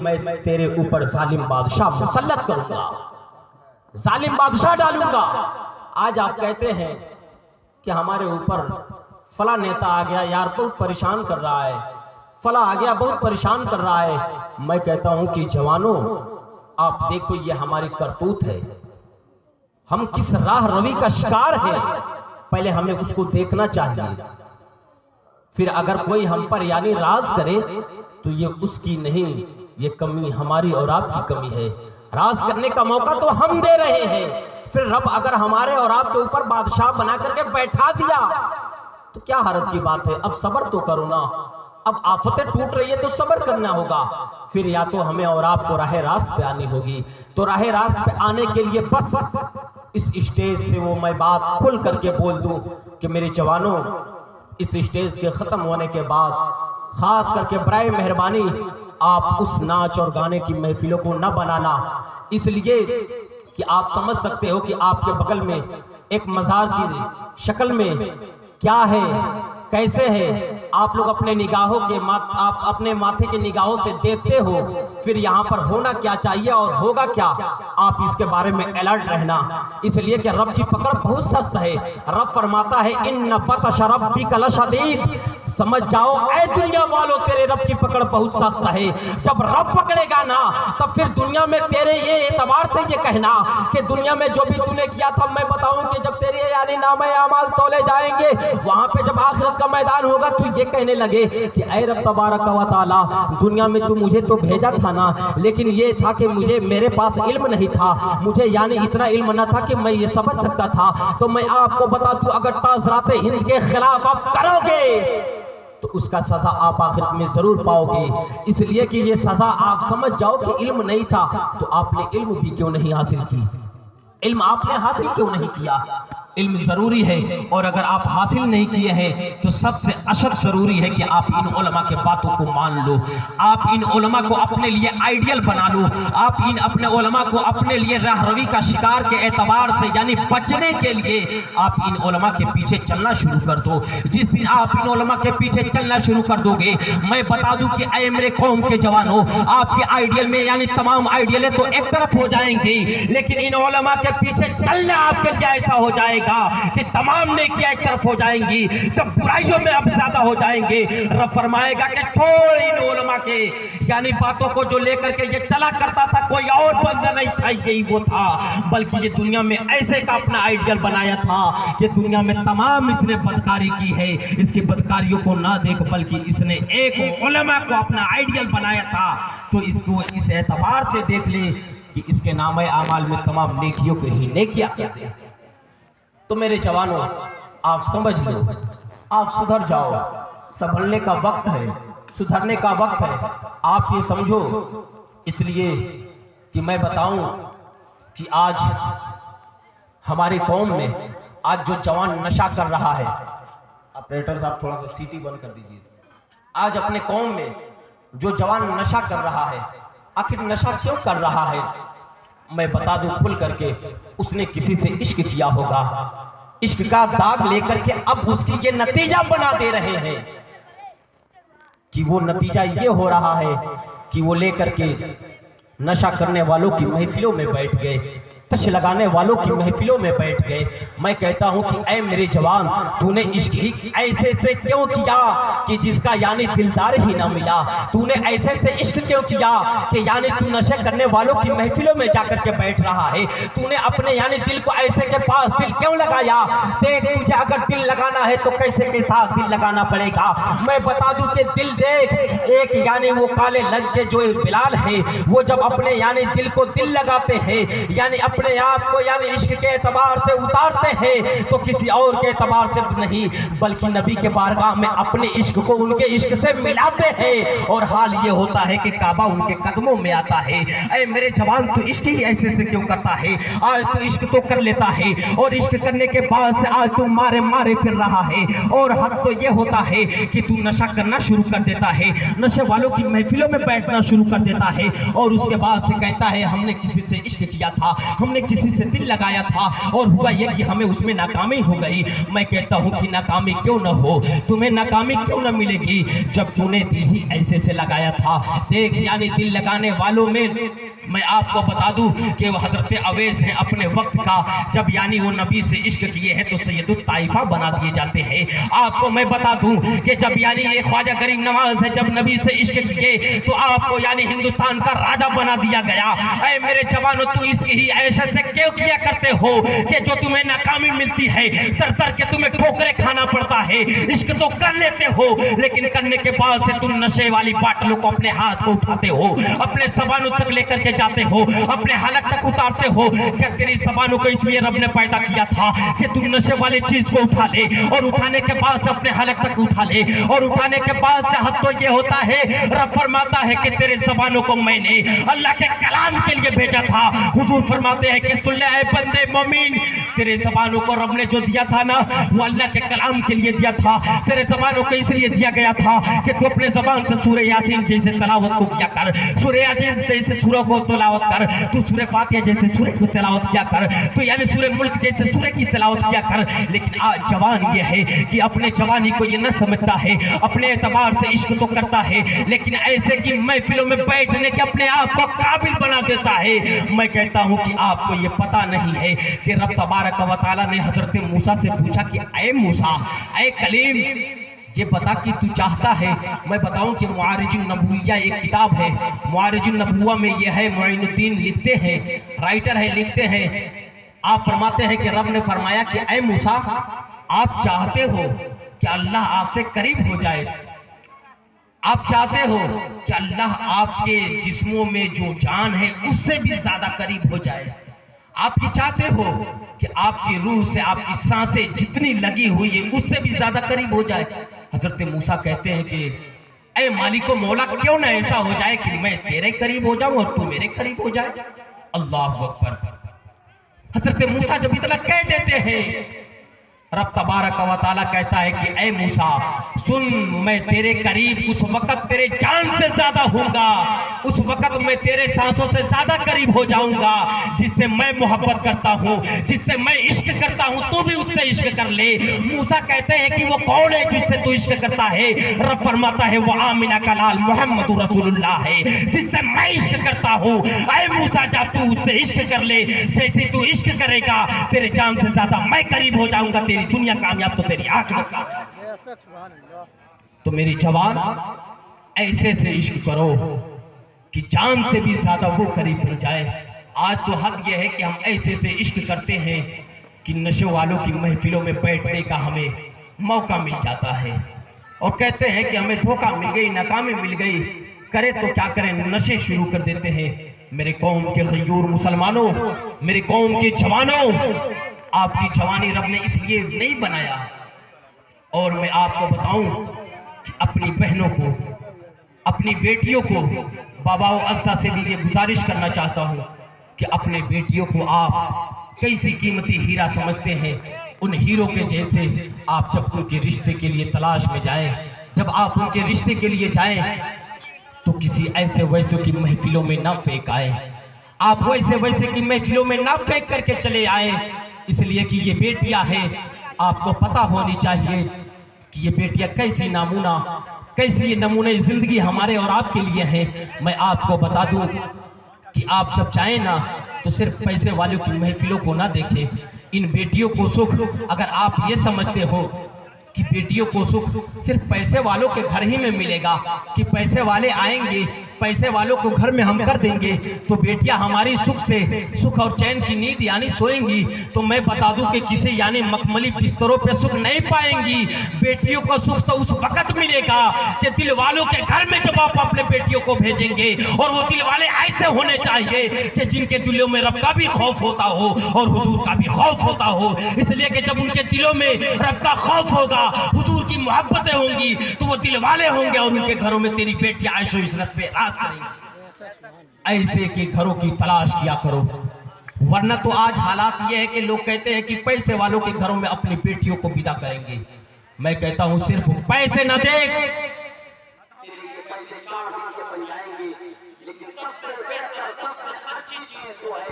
मैं तेरे ऊपर जालिम बादशाह मुसल्लत करूंगा, जालिम बादशाह डालूंगा। आज आप कहते हैं कि हमारे ऊपर फला नेता आ गया यार, बहुत परेशान कर रहा है, फला आ गया बहुत परेशान कर रहा है। मैं कहता हूं कि जवानों, आप देखो ये हमारी करतूत है, हम किस राह रवि का शिकार है, पहले हमें उसको देखना चाहिए। फिर अगर कोई हम पर यानी राज करे तो ये उसकी नहीं, ये कमी हमारी और आपकी कमी है। राज करने का मौका तो हम दे रहे हैं, फिर रब अगर हमारे और आपके ऊपर बादशाह बना करके बैठा दिया तो क्या हर्ज की बात है। अब सब्र तो करो ना, अब आफतें टूट रही है तो सब्र करना होगा। फिर या तो हमें और आपको राह रास्त पे आनी होगी। तो राह रास्त पे आने के लिए बस इस स्टेज से वो मैं बात खुल करके बोल दूं कि मेरे जवानों, इस स्टेज के खत्म होने के बाद खास करके बराए मेहरबानी आप उस नाच और गाने की महफिलों को न बनाना, इसलिए कि आप समझ सकते हो कि आपके बगल में एक मजार की शक्ल में क्या है, कैसे है। आप लोग अपने निगाहों के आप अपने माथे के निगाहों से देखते हो, फिर यहाँ पर होना क्या चाहिए और होगा क्या, आप इसके बारे में अलर्ट रहना। इसलिए कि रब की पकड़ बहुत सख्त है। रब फरमाता है इन्न बतश रब्बिका लशदीद, समझ जाओ ऐ दुनिया वालों, तेरे रब की पकड़ बहुत सख्त है। जब रब पकड़ेगा ना तब फिर दुनिया में तेरे ये एतबार से ये कहना कि दुनिया में जो भी तूने किया था, मैं बताऊं कि जब तेरे यानी नामे अमाल तोले जाएंगे, वहां पे जब आखिरत का मैदान होगा तू ये कहने लगे कि ऐ रब तबारक व तआला, दुनिया में तू मुझे तो भेजा था ना, लेकिन ये था कि मुझे मेरे पास इल्म नहीं था, मुझे यानी इतना इल्म न था कि मैं ये समझ सकता था। तो मैं आपको बता दूं, अगर ताज़रात हिंद के खिलाफ आप करोगे तो उसका सजा आप आखिरत में जरूर पाओगे। इसलिए कि ये सजा आप समझ जाओ कि इल्म नहीं था, तो आपने इल्म भी क्यों नहीं हासिल की, इल्म आपने हासिल क्यों नहीं किया। इल्म जरूरी है, और अगर आप हासिल नहीं किए हैं तो सबसे अशद जरूरी है कि आप इन उलमा के बातों को मान लो, आप इन उलमा को अपने लिए आइडियल बना लो, आप इन अपने उलमा को अपने लिए राहरवी का शिकार के एतबार से यानी बचने के लिए आप इन उलमा के पीछे चलना शुरू कर दो। जिस दिन आप इन उलमा के पीछे चलना शुरू कर दोगे, मैं बता दूं कि ऐ मेरे कौम के जवानों, आपके आइडियल में यानी तमाम आइडियल तो एक तरफ हो जाएंगे, लेकिन इन उलमा के पीछे चलना आपके लिए ऐसा हो जाएगा कि तमाम नेकियां एक तरफ हो जाएंगी, तब बुराइयों में अब ज्यादा हो जाएंगे। रब फरमाएगा कि छोड़ इन उलमा के यानी बातों को जो लेकर के ये चला करता था, कोई और बंदा नहीं था, यही वो था, बल्कि ये दुनिया में ऐसे का अपना आइडियल बनाया था कि दुनिया में तमाम इसने बदकारी की है। इसकी बदकारियों को ना देख, बल्कि इसने एक उलमा को अपना आइडियल बनाया था, तो इसको इस एतबार से देख ले कि इसके नामे आमाल में तमाम नेकियों को ही नेकियां कहते हैं। तो मेरे जवानों, आप समझ लो, आप सुधर जाओ, संभलने का वक्त है, सुधरने का वक्त है, आप ये समझो। इसलिए कि मैं बताऊं कि आज हमारी कौम में आज जो जवान नशा कर रहा है, ऑपरेटर साहब थोड़ा सा सीटी बंद कर दीजिए। आज अपने कौम में जो जवान नशा कर रहा है, आखिर नशा क्यों कर रहा है, मैं बता दूं खुल करके, उसने किसी से इश्क किया होगा, इश्क का दाग लेकर के अब उसकी ये नतीजा बना दे रहे हैं कि वो नतीजा ये हो रहा है कि वो लेकर के नशा करने वालों की महफिलों में बैठ गए, तश लगाने वालों की महफिलों में बैठ गए। मैं कहता हूं कि ऐ मेरे जवान, तूने इश्क ही ऐसे से क्यों किया कि जिसका यानी दिलदार ही ना मिला, तूने ऐसे से इश्क क्यों किया कि यानी तू नशे करने वालों की महफिलों में जाकर के बैठ रहा है, तूने अपने यानी दिल को ऐसे के पास दिल क्यों लगाया। देख, तुझे अगर दिल लगाना है तो कैसे के साथ दिल लगाना पड़ेगा। मैं बता दूं कि दिल देख, एक यानी वो काले लग के जो बिलाल है, वो जब अपने यानी दिल को दिल लगाते हैं, यानी अपने आप को यानी इश्क के एतबार से उतारते हैं, तो किसी और के एतबार से नहीं बल्कि नबी के बारगाह में अपने इश्क को उनके इश्क से मिलाते हैं, और हाल ये होता है कि काबा उनके कदमों में आता है। ऐ मेरे जवान, तू इश्क ही ऐसे से क्यों करता है। आज तू इश्क तो कर लेता है, और इश्क करने के बाद से आज तू मारे मारे फिर रहा है, और हद तो ये होता है कि तू नशा करना शुरू कर देता है, नशे वालों की महफिलों में बैठना शुरू कर देता है, और उसके बाद से कहता है हमने किसी से इश्क किया था, हमने किसी से दिल लगाया था और हुआ ये कि हमें उसमें नाकामी हो गई। मैं कहता हूँ कि नाकामी क्यों न हो, तुम्हें नाकामी क्यों न मिलेगी जब तूने दिल ही ऐसे से लगाया था। देख यानी दिल लगाने वालों में मैं आपको बता दूं कि वो हजरत अवैस है अपने वक्त का, जब यानी वो नबी से इश्क किए हैं तो सैयदुत ताइफा बना दिए जाते हैं। आपको मैं बता दूं कि जब यानी ये ख्वाजा गरीब नवाज है जब नबी से इश्क किए तो आपको यानी हिंदुस्तान का राजा बना दिया गया। ऐ मेरे जवानों, तू इश्क ही ऐसे से क्यों किया करते हो कि जो तुम्हें नाकामी मिलती है, तर तर के तुम्हें ठोकरे खाना पड़ता है। इश्क तो कर लेते हो लेकिन करने के बाद से तुम नशे वाली बाटलों को अपने हाथ को उठाते हो, अपने ज़बानों तक लेकर के जाते हो, अपने हलक तक उतारते हो। क्या तेरी ज़बानों को इसलिए रब ने पैदा किया था कि तुम नशे वाली चीज को उठा ले और उठाने के बाद से अपने हलक तक उठा ले और उठाने के बाद से हद तो ये होता है, रब फरमाता है कि तेरे ज़बानों को मैंने अल्लाह के कलाम के लिए भेजा था। हुजूर फरमाते हैं कि सुन ले ऐ बंदे मोमिन, तेरे ज़बानों को रब ने जो दिया था ना वो अल्लाह के कलाम के लिए दिया था। तेरे ज़बानों को इसलिए दिया गया था कि तू अपने ज़बान से सूरह यासीन जैसे तलावत को किया कर, सूरह यासीन जैसे सूरह को तिलावत कर, तू सूरह फातिहा जैसे सूरह की तिलावत किया कर, तो यानी सूरह मुल्क जैसे सूरह की तिलावत किया कर। लेकिन आज जवान ये है कि अपने जवानी को ये न समझता है, अपने एतबार से इश्क तो करता है लेकिन ऐसे कि महफिलों में बैठने के अपने आप को काबिल बना देता है। मैं कहता हूं कि आपको ये पता नहीं है कि रब तबारक व तआला ने हजरत मूसा से पूछा कि ऐ मूसा, ऐ कलीम, ये बता कि तू चाहता है। मैं बताऊं कि मुआरिजुन नबुव्वा एक किताब है, मुआरिजुन नबुव्वा में ये है, मुइनुद्दीन लिखते हैं, राइटर है, लिखते हैं, आप फरमाते हैं कि रब ने फरमाया कि ऐ मूसा, आप चाहते हो कि अल्लाह आपसे करीब हो जाए, आप चाहते हो कि अल्लाह आपके जिस्मों में जो जान है उससे भी ज्यादा करीब हो जाए, आप ये चाहते हो कि आपकी रूह से आपकी सांसें जितनी लगी हुई है उससे भी ज्यादा करीब हो जाए। हजरत मूसा कहते हैं कि ऐ मालिको मौला, क्यों ना ऐसा हो जाए कि मैं तेरे करीब हो जाऊं और तू मेरे करीब हो जाए। अल्लाह अकबर। हजरत मूसा जब इतना कह देते हैं, रब तबारक व तआला कहता है कि ऐ मूसा सुन, मैं तेरे करीब उस वक्त तेरे जान से ज्यादा होऊंगा, उस वक्त मैं तेरे सांसों से ज्यादा करीब हो जाऊंगा। जिससे मैं मोहब्बत करता हूँ, जिससे मैं इश्क करता हूँ, तू भी उससे इश्क कर ले। मूसा कहते हैं कि वो कौन है जिससे तू इश्क करता है? रब फरमाता है वो आमिना का लाल मोहम्मद रसूलुल्लाह है जिससे मैं इश्क करता हूँ। ऐ मूसा जा तू उससे इश्क कर ले, जैसे तू इश्क करेगा तेरे जान से ज्यादा मैं करीब हो जाऊंगा, तेरी दुनिया कामयाब तो तेरी आखिरत कामयाब। तो मेरी जवान, ऐसे से इश्क करो कि जान से भी ज्यादा वो करीब बन जाए। आज तो हद यह है कि हम ऐसे से इश्क करते हैं कि नशे वालों की महफिलों में बैठने का हमें मौका मिल जाता है और कहते हैं कि हमें धोखा मिल गई, नाकामी मिल गई, करे तो क्या करें, नशे शुरू कर देते हैं। मेरे कौम के गयूर मुसलमानों, मेरे कौम के जवानों, आपकी जवानी रब ने इसलिए नहीं बनाया। और मैं आपको बताऊं कि अपनी बहनों को, अपनी बेटियों को, बाबाओ अज़्ता से भी ये गुजारिश करना चाहता हूं कि अपने बेटियों को आप कैसी कीमती हीरा समझते हैं, उन हीरो के जैसे आप जब उनके रिश्ते के लिए तलाश में जाएं, जब आप उनके रिश्ते के लिए जाएं तो किसी ऐसे वैसे की महफिलों में ना फेंक आए, आप वैसे वैसे की महफिलों में ना फेंक करके चले आए। इसलिए कि ये बेटियां हैं, आपको पता होनी चाहिए कि ये बेटियां कैसी नामूना, कैसी ये नमूने जिंदगी हमारे और आपके लिए है। मैं आपको बता दूं कि आप जब जाएं ना तो सिर्फ पैसे वालों की महफिलों को ना देखें। इन बेटियों को सुख, अगर आप ये समझते हो कि बेटियों को सुख सिर्फ पैसे वालों के घर ही में मिलेगा, कि पैसे वाले आएंगे, पैसे वालों को घर में हम कर देंगे तो बेटियां हमारी सुख से सुख और चैन की नींद यानी सोएंगी, तो मैं बता दूं कि किसी यानी मखमली बिस्तरों पे सुख नहीं पाएंगी। बेटियों को सुख तो उस वक्त मिलेगा कि दिल वालों के घर में जब आप अपने बेटियों को भेजेंगे, और वो दिल वाले ऐसे होने चाहिए कि जिनके दिलों में रब का भी खौफ होता हो और हुजूर का भी खौफ होता हो। इसलिए कि जब उनके दिलों में रब का खौफ होगा, हुजूर की मोहब्बतें होंगी, तो वो दिल वाले होंगे और उनके घरों में तेरी बेटियां ऐशो इशरत पे राज करेंगी। ऐसे के घरों की तलाश किया करो, वरना तो आज हालात ये है कि लोग कहते हैं कि पैसे वालों के घरों में अपनी बेटियों को विदा करेंगे। मैं कहता हूं सिर्फ पैसे न देख, लेकिन सबसे बेहतर, सबसे अच्छी चीज जो है